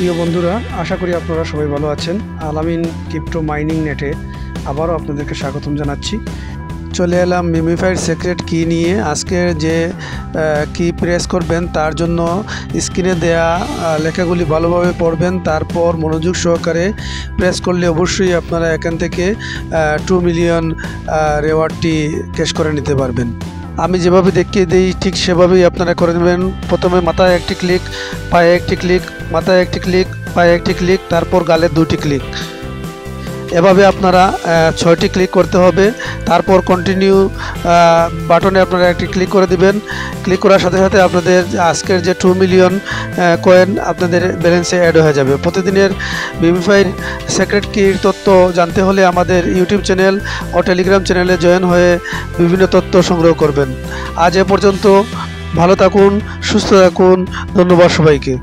প্রিয় বন্ধুরা, আশা করি আপনারা সবাই ভালো আছেন। আলামিন ক্রিপ্টো মাইনিং নেটে আবারও আপনাদেরকে স্বাগতম জানাচ্ছি। চলে এলাম মিমিফাইড সিক্রেট কি নিয়ে। আজকে যে কি প্রেস করবেন তার জন্য স্ক্রিনে দেয়া লেখাগুলি ভালোভাবে পড়বেন, তারপর মনোযোগ সহকারে প্রেস করলে অবশ্যই আপনারা এখান থেকে 2 মিলিয়ন রেওয়ার্ডটি ক্যাশ করে নিতে পারবেন। আমি যেভাবে দেখিয়ে দিই ঠিক সেভাবেই আপনারা করে নেবেন। প্রথমে মাথায় একটি ক্লিক, পায়ে একটি ক্লিক, মাথায় একটি ক্লিক, পায়ে একটি ক্লিক, তারপর গালে 2টি ক্লিক। এভাবে আপনারা 6টি ক্লিক করতে হবে। তারপর কন্টিনিউ বাটনে আপনারা একটি ক্লিক করে দিবেন। ক্লিক করার সাথে সাথে আপনাদের আজকের যে 2 মিলিয়ন কয়েন আপনাদের ব্যালেন্সে অ্যাড হয়ে যাবে। প্রতিদিনের মিমিফাইড সিক্রেট কির তথ্য জানতে হলে আমাদের ইউটিউব চ্যানেল ও টেলিগ্রাম চ্যানেলে জয়েন হয়ে বিভিন্ন তথ্য সংগ্রহ করবেন। আজ এ পর্যন্ত। ভালো থাকুন, সুস্থ থাকুন। ধন্যবাদ সবাইকে।